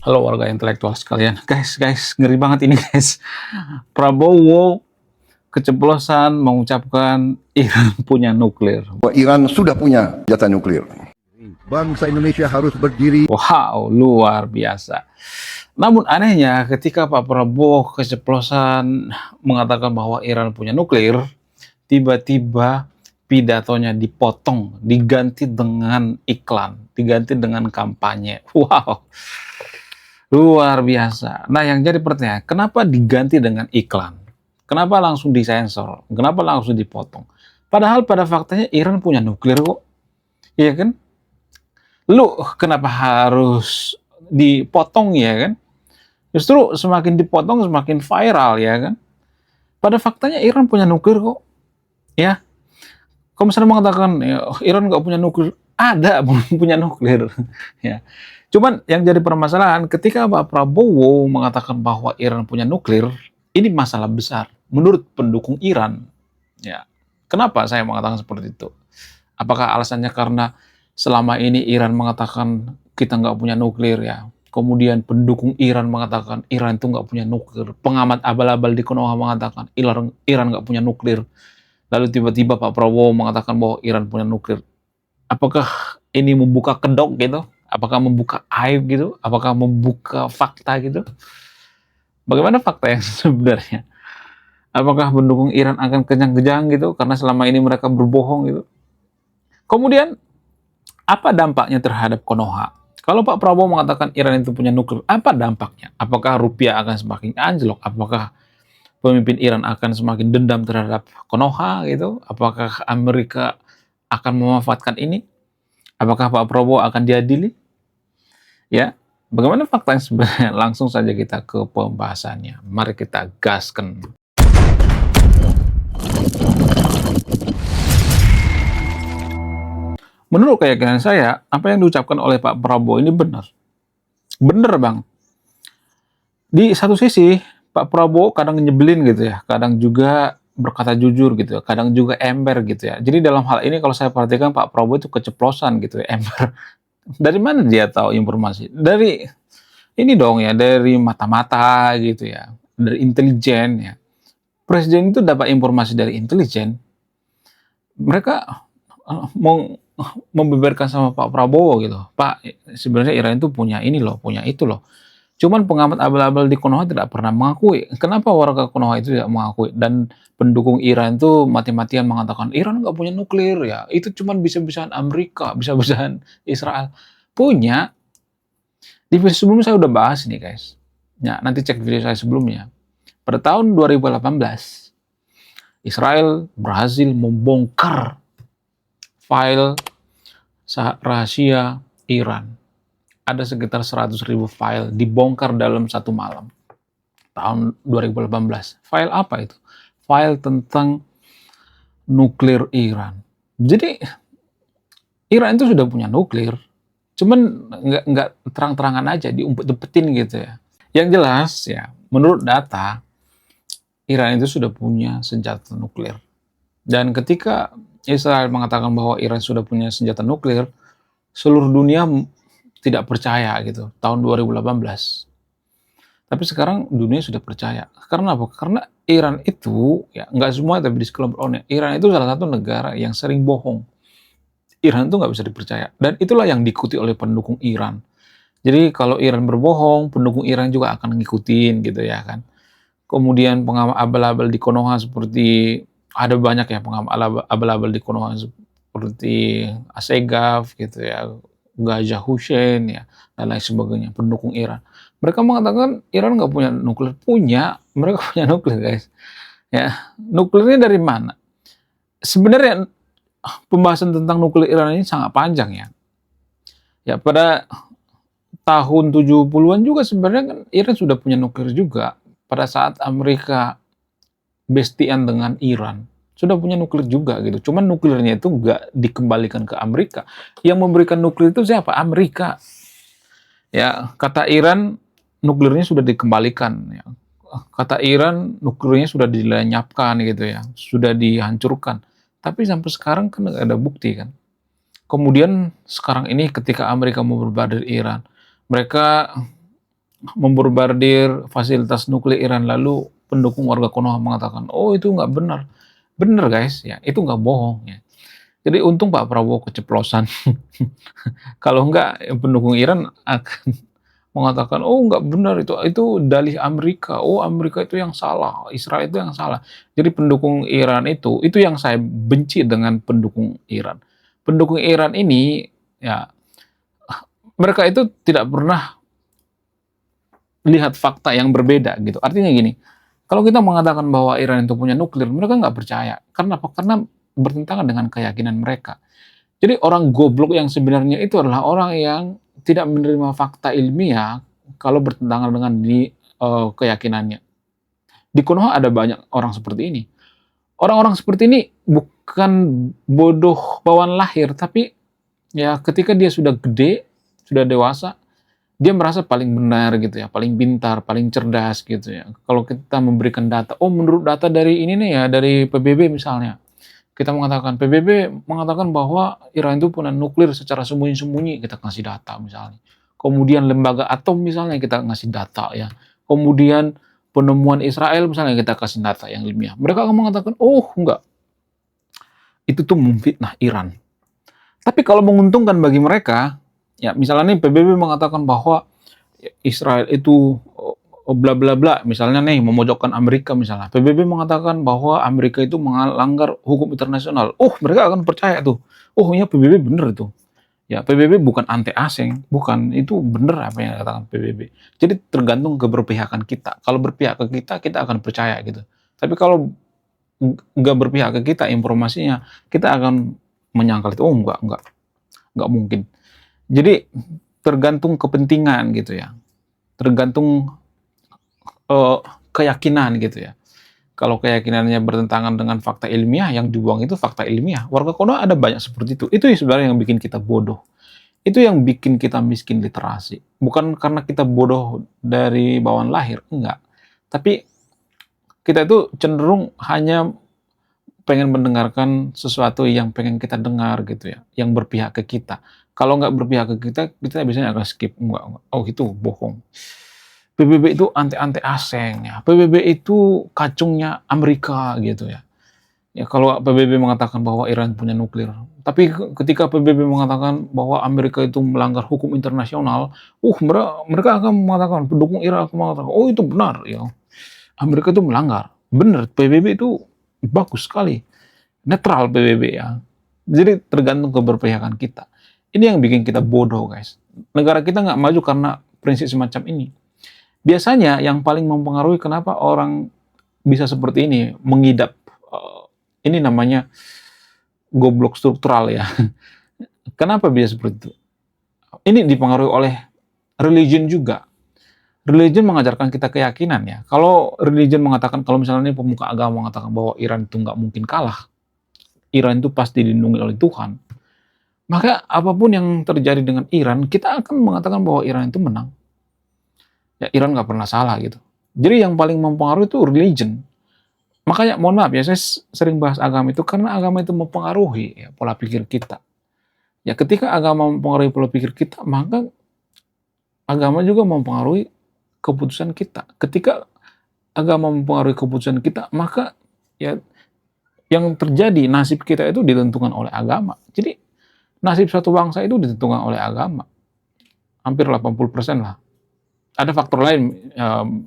Halo warga intelektual sekalian. Guys, ngeri banget ini guys. Prabowo keceplosan mengucapkan Iran punya nuklir. Bahwa Iran sudah punya senjata nuklir. Bangsa Indonesia harus berdiri. Wow, luar biasa. Namun anehnya ketika Pak Prabowo keceplosan mengatakan bahwa Iran punya nuklir, tiba-tiba pidatonya dipotong, diganti dengan iklan, diganti dengan kampanye. Wow, luar biasa. Nah, yang jadi pertanyaan, kenapa diganti dengan iklan? Kenapa langsung disensor? Kenapa langsung dipotong? Padahal pada faktanya Iran punya nuklir kok. Iya kan? Lu kenapa harus dipotong ya kan? Justru semakin dipotong semakin viral ya kan? Pada faktanya Iran punya nuklir kok. Ya. Kalau misalnya mengatakan ya, Iran nggak punya nuklir, ada punya nuklir. Ya. Cuman yang jadi permasalahan ketika Pak Prabowo mengatakan bahwa Iran punya nuklir, ini masalah besar menurut pendukung Iran. Ya. Kenapa saya mengatakan seperti itu? Apakah alasannya karena selama ini Iran mengatakan kita nggak punya nuklir ya? Kemudian pendukung Iran mengatakan Iran itu nggak punya nuklir. Pengamat abal-abal di Konoha mengatakan Iran nggak punya nuklir. Lalu tiba-tiba Pak Prabowo mengatakan bahwa Iran punya nuklir. Apakah ini membuka kedok gitu? Apakah membuka aib gitu? Apakah membuka fakta gitu? Bagaimana fakta yang sebenarnya? Apakah pendukung Iran akan kejang-kejang gitu karena selama ini mereka berbohong gitu? Kemudian apa dampaknya terhadap Konoha? Kalau Pak Prabowo mengatakan Iran itu punya nuklir, apa dampaknya? Apakah rupiah akan semakin anjlok? Apakah pemimpin Iran akan semakin dendam terhadap Konoha gitu? Apakah Amerika akan memanfaatkan ini? Apakah Pak Prabowo akan diadili? Ya, bagaimana fakta yang sebenarnya? Langsung saja kita ke pembahasannya. Mari kita gaskan. Menurut keyakinan saya, apa yang diucapkan oleh Pak Prabowo ini benar. Benar, Bang. Di satu sisi, Pak Prabowo kadang nyebelin gitu ya, kadang juga berkata jujur gitu ya, kadang juga ember gitu ya. Jadi dalam hal ini kalau saya perhatikan Pak Prabowo itu keceplosan gitu ya, ember. Dari mana dia tahu informasi? Dari ini dong ya, dari mata-mata gitu ya, dari intelijen ya. Presiden itu dapat informasi dari intelijen, mereka mau membeberkan sama Pak Prabowo gitu. Pak, sebenarnya Iran itu punya ini loh, punya itu loh. Cuman pengamat abal-abal di Konoha tidak pernah mengakui. Kenapa warga Konoha itu tidak mengakui? Dan pendukung Iran itu mati-matian mengatakan Iran nggak punya nuklir ya. Itu cuman bisa-bisaan Amerika, bisa-bisaan Israel. Punya. Di video sebelumnya saya udah bahas ini guys. Ya, nanti cek video saya sebelumnya. Pada tahun 2018, Israel berhasil membongkar file rahasia Iran. Ada sekitar 100.000 file dibongkar dalam satu malam. Tahun 2018. File apa itu? File tentang nuklir Iran. Jadi Iran itu sudah punya nuklir, cuman nggak terang-terangan aja, diumpet-umpetin gitu ya. Yang jelas ya, menurut data, Iran itu sudah punya senjata nuklir. Dan ketika Israel mengatakan bahwa Iran sudah punya senjata nuklir, seluruh dunia tidak percaya gitu, tahun 2018. Tapi sekarang dunia sudah percaya. Karena apa? Karena Iran itu, ya nggak semua tapi di sekelompok orang, Iran itu salah satu negara yang sering bohong. Iran itu nggak bisa dipercaya. Dan itulah yang diikuti oleh pendukung Iran. Jadi kalau Iran berbohong, pendukung Iran juga akan ngikutin gitu ya kan. Kemudian pengamat abal-abal di Konoha seperti, ada banyak ya pengamat abal-abal di Konoha seperti Asegaf gitu ya, Gajah Hussein ya, dan lain sebagainya, pendukung Iran. Mereka mengatakan Iran nggak punya nuklir. Punya, mereka punya nuklir guys. Ya, nuklirnya dari mana? Sebenarnya pembahasan tentang nuklir Iran ini sangat panjang ya. Ya, pada tahun 70-an juga sebenarnya kan Iran sudah punya nuklir juga. Pada saat Amerika bestian dengan Iran, sudah punya nuklir juga gitu. Cuman nuklirnya itu nggak dikembalikan ke Amerika. Yang memberikan nuklir itu siapa? Amerika. Ya, kata Iran nuklirnya sudah dikembalikan. Ya. Kata Iran nuklirnya sudah dilenyapkan gitu ya, sudah dihancurkan. Tapi sampai sekarang kan nggak ada bukti kan. Kemudian sekarang ini ketika Amerika mau berubah dari Iran, mereka memborbardir fasilitas nuklir Iran, lalu pendukung warga Konoha mengatakan, oh itu nggak benar. Benar guys, ya itu nggak bohong ya. Jadi untung Pak Prabowo keceplosan. Kalau nggak, pendukung Iran akan mengatakan, oh nggak benar itu dalih Amerika. Oh Amerika itu yang salah, Israel itu yang salah. Jadi pendukung Iran itu yang saya benci dengan pendukung Iran. Pendukung Iran ini ya mereka itu tidak pernah lihat fakta yang berbeda gitu. Artinya gini, kalau kita mengatakan bahwa Iran itu punya nuklir, mereka nggak percaya. Karena apa? Karena bertentangan dengan keyakinan mereka. Jadi orang goblok yang sebenarnya itu adalah orang yang tidak menerima fakta ilmiah kalau bertentangan dengan keyakinannya. Di Konoha ada banyak orang seperti ini. Orang-orang seperti ini bukan bodoh bawaan lahir, tapi ya ketika dia sudah gede, sudah dewasa, dia merasa paling benar gitu ya, paling pintar, paling cerdas gitu ya. Kalau kita memberikan data, oh menurut data dari ini nih ya, dari PBB misalnya, kita mengatakan PBB mengatakan bahwa Iran itu punya nuklir secara sembunyi-sembunyi, kita kasih data misalnya. Kemudian lembaga atom misalnya kita ngasih data ya. Kemudian penemuan Israel misalnya kita kasih data yang ilmiah. Mereka akan mengatakan, oh enggak, itu tuh memfitnah Iran. Tapi kalau menguntungkan bagi mereka, ya misalnya nih PBB mengatakan bahwa Israel itu bla bla bla, misalnya nih memojokkan Amerika misalnya. PBB mengatakan bahwa Amerika itu melanggar hukum internasional. Oh, mereka akan percaya tuh. Oh iya PBB bener itu. Ya PBB bukan anti asing, bukan, itu bener apa yang dikatakan PBB. Jadi tergantung keberpihakan kita. Kalau berpihak ke kita, kita akan percaya gitu. Tapi kalau nggak berpihak ke kita informasinya, kita akan menyangkal itu, oh nggak mungkin. Jadi tergantung kepentingan gitu ya, tergantung keyakinan gitu ya. Kalau keyakinannya bertentangan dengan fakta ilmiah, yang dibuang itu fakta ilmiah. Warga Konoha ada banyak seperti itu. Itu sebenarnya yang bikin kita bodoh. Itu yang bikin kita miskin literasi. Bukan karena kita bodoh dari bawaan lahir, enggak. Tapi kita itu cenderung hanya pengen mendengarkan sesuatu yang pengen kita dengar gitu ya, yang berpihak ke kita. Kalau nggak berpihak ke kita, kita biasanya akan skip. Enggak. Oh itu bohong. PBB itu anti-anti asing ya. PBB itu kacungnya Amerika gitu ya. Ya kalau PBB mengatakan bahwa Iran punya nuklir, tapi ketika PBB mengatakan bahwa Amerika itu melanggar hukum internasional, mereka akan mengatakan, pendukung Iran akan mengatakan, oh itu benar ya. Amerika itu melanggar. Benar, PBB itu bagus sekali. Netral PBB ya. Jadi tergantung keberpihakan kita. Ini yang bikin kita bodoh guys. Negara kita nggak maju karena prinsip semacam ini. Biasanya yang paling mempengaruhi kenapa orang bisa seperti ini, mengidap, ini namanya goblok struktural ya. Kenapa bisa seperti itu? Ini dipengaruhi oleh religion juga. Religion mengajarkan kita keyakinan ya. Kalau religion mengatakan, kalau misalnya pemuka agama mengatakan bahwa Iran itu nggak mungkin kalah, Iran itu pasti dilindungi oleh Tuhan, maka apapun yang terjadi dengan Iran, kita akan mengatakan bahwa Iran itu menang. Ya Iran nggak pernah salah gitu. Jadi yang paling mempengaruhi itu religion. Makanya mohon maaf ya, saya sering bahas agama itu karena agama itu mempengaruhi ya, pola pikir kita. Ya ketika agama mempengaruhi pola pikir kita, maka agama juga mempengaruhi keputusan kita. Ketika agama mempengaruhi keputusan kita, maka ya yang terjadi nasib kita itu ditentukan oleh agama. Jadi nasib satu bangsa itu ditentukan oleh agama. Hampir 80% lah. Ada faktor lain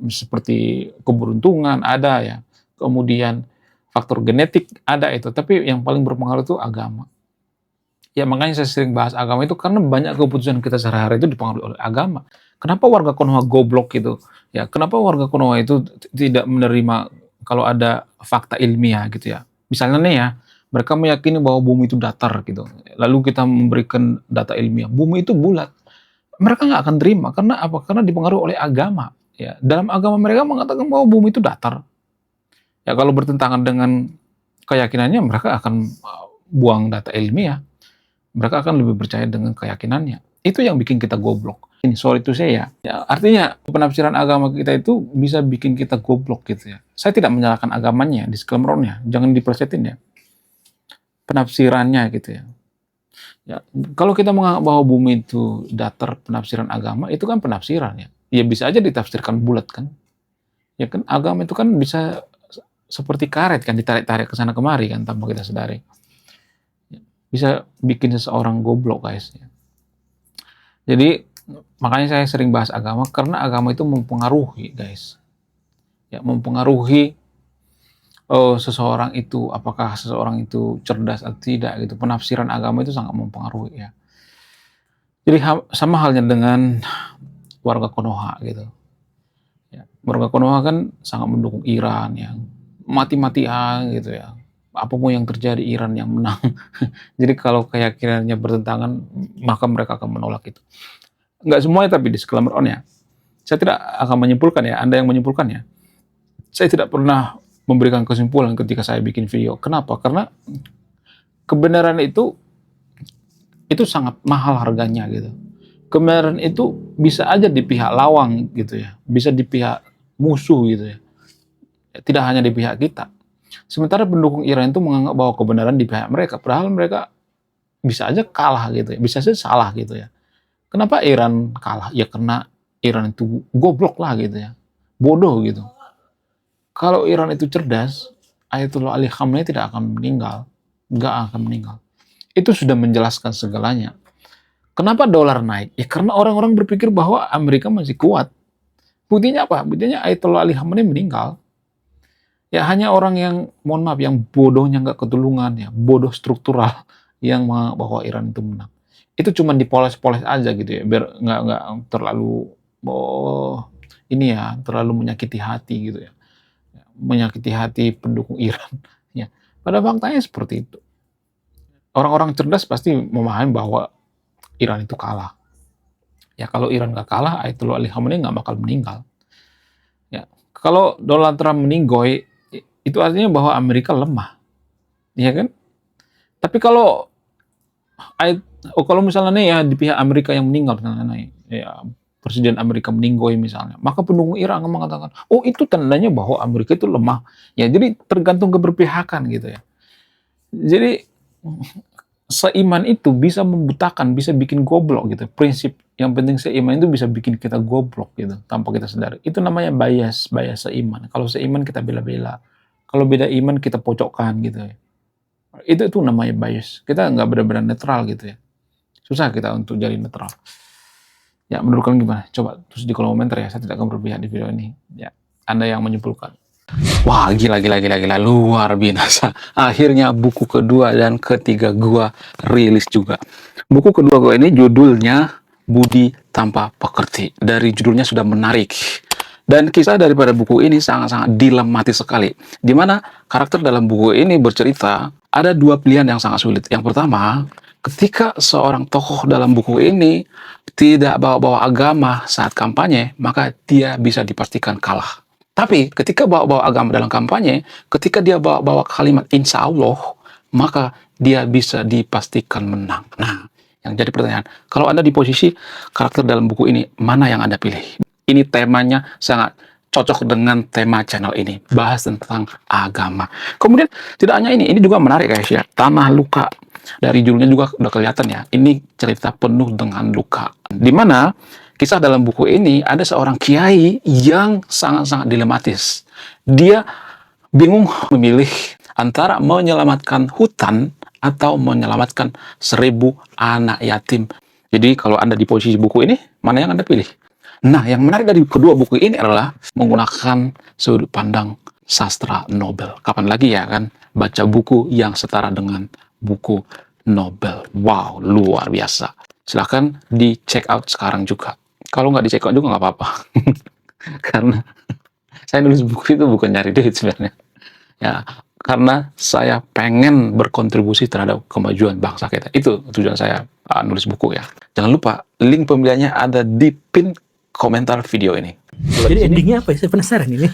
seperti keberuntungan ada ya, kemudian faktor genetik ada itu, tapi yang paling berpengaruh itu agama. Ya makanya saya sering bahas agama itu karena banyak keputusan kita sehari-hari itu dipengaruhi oleh agama. Kenapa warga Konoha goblok gitu? Ya kenapa warga Konoha itu tidak menerima kalau ada fakta ilmiah gitu ya? Misalnya nih ya, mereka meyakini bahwa bumi itu datar gitu. Lalu kita memberikan data ilmiah, bumi itu bulat. Mereka nggak akan terima karena apa? Karena dipengaruhi oleh agama. Ya, dalam agama mereka mengatakan bahwa bumi itu datar. Ya kalau bertentangan dengan keyakinannya, mereka akan buang data ilmiah. Mereka akan lebih percaya dengan keyakinannya. Itu yang bikin kita goblok. Ini sorry to say ya. Ya artinya penafsiran agama kita itu bisa bikin kita goblok gitu ya. Saya tidak menyalahkan agamanya, disclaimer-nya, jangan diplesetin ya. Penafsirannya gitu ya. Ya, kalau kita menganggap bahwa bumi itu datar, penafsiran agama itu kan penafsiran ya. Ya bisa aja ditafsirkan bulat kan. Ya kan agama itu kan bisa seperti karet kan, ditarik-tarik ke sana kemari kan tanpa kita sadari. Bisa bikin seseorang goblok guys. Jadi makanya saya sering bahas agama karena agama itu mempengaruhi guys. Ya mempengaruhi seseorang itu, apakah seseorang itu cerdas atau tidak gitu. Penafsiran agama itu sangat mempengaruhi ya. Jadi sama halnya dengan warga Konoha gitu. Ya, warga Konoha kan sangat mendukung Iran yang mati-matian gitu ya. Apapun yang terjadi Iran yang menang. Jadi kalau keyakinannya bertentangan maka mereka akan menolak itu. Enggak semuanya tapi disclaimer on ya. Saya tidak akan menyimpulkan ya, Anda yang menyimpulkannya. Saya tidak pernah memberikan kesimpulan ketika saya bikin video. Kenapa? Karena kebenaran itu sangat mahal harganya gitu. Kebenaran itu bisa aja di pihak lawang gitu ya, bisa di pihak musuh gitu ya. Tidak hanya di pihak kita. Sementara pendukung Iran itu menganggap bahwa kebenaran di pihak mereka, padahal mereka bisa aja kalah gitu ya, bisa saja salah gitu ya. Kenapa Iran kalah? Ya karena Iran itu goblok lah gitu ya, bodoh gitu. Kalau Iran itu cerdas, Ayatollah Ali Khamenei tidak akan meninggal, nggak akan meninggal. Itu sudah menjelaskan segalanya. Kenapa dolar naik? Ya karena orang-orang berpikir bahwa Amerika masih kuat. Buktinya apa? Buktinya Ayatollah Ali Khamenei meninggal. Ya hanya orang yang, mohon maaf, yang bodohnya nggak ketulungan ya, bodoh struktural yang bahwa Iran itu menang. Itu cuma dipoles-poles aja gitu ya, biar nggak terlalu ini ya, terlalu menyakiti hati gitu ya, menyakiti hati pendukung Iran. Ya, pada faktanya seperti itu. Orang-orang cerdas pasti memahami bahwa Iran itu kalah. Ya kalau Iran nggak kalah, Ayatollah Ali Khamenei nggak bakal meninggal. Ya, kalau Donald Trump meninggoy, itu artinya bahwa Amerika lemah, ya kan? Tapi kalau misalnya nih ya di pihak Amerika yang meninggal, misalnya nih, ya Presiden Amerika meninggoy misalnya, maka pendukung Iran akan mengatakan, oh itu tandanya bahwa Amerika itu lemah. Ya jadi tergantung keberpihakan gitu ya. Jadi seiman itu bisa membutakan, bisa bikin goblok gitu. Prinsip yang penting seiman itu bisa bikin kita goblok gitu, tanpa kita sadari. Itu namanya bias seiman. Kalau seiman kita bela-bela, kalau beda iman kita pojokkan gitu ya. Itu namanya bias. Kita nggak benar-benar netral gitu ya. Susah kita untuk jadi netral. Ya menurut kalian gimana? Coba tulis di kolom komentar ya. Saya tidak akan berpihak di video ini. Ya, Anda yang menyimpulkan. Wah, gila, luar biasa. Akhirnya buku kedua dan ketiga gua rilis juga. Buku kedua gua ini judulnya Budi Tanpa Pekerti. Dari judulnya sudah menarik. Dan kisah daripada buku ini sangat-sangat dilematis sekali. Di mana karakter dalam buku ini bercerita, ada dua pilihan yang sangat sulit. Yang pertama, ketika seorang tokoh dalam buku ini tidak bawa-bawa agama saat kampanye, maka dia bisa dipastikan kalah. Tapi ketika bawa-bawa agama dalam kampanye, ketika dia bawa-bawa kalimat insya Allah, maka dia bisa dipastikan menang. Nah, yang jadi pertanyaan, kalau Anda di posisi karakter dalam buku ini, mana yang Anda pilih? Ini temanya sangat cocok dengan tema channel ini, bahas tentang agama. Kemudian tidak hanya ini juga menarik guys ya, Tanah Luka. Dari judulnya juga udah kelihatan ya, ini cerita penuh dengan luka. Dimana kisah dalam buku ini ada seorang kiai yang sangat-sangat dilematis. Dia bingung memilih antara menyelamatkan hutan atau menyelamatkan 1000 anak yatim. Jadi kalau Anda di posisi buku ini, mana yang Anda pilih? Nah, yang menarik dari kedua buku ini adalah menggunakan sudut pandang sastra Nobel. Kapan lagi ya kan baca buku yang setara dengan buku Nobel. Wow, luar biasa. Silahkan di check out sekarang juga. Kalau nggak di check out juga nggak apa-apa. Karena saya nulis buku itu bukan nyari duit sebenarnya. Ya, karena saya pengen berkontribusi terhadap kemajuan bangsa kita. Itu tujuan saya nulis buku ya. Jangan lupa, link pembeliannya ada di pin komentar video ini. Jadi endingnya apa ya? Saya penasaran ini.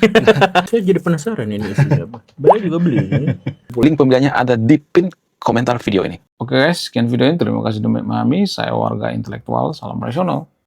Saya jadi penasaran ini isinya apa. Beliau juga beli ini. Link pembeliannya ada di pin komentar video ini. Oke guys, sekian video ini. Terima kasih sudah memahami. Saya warga intelektual. Salam rasional.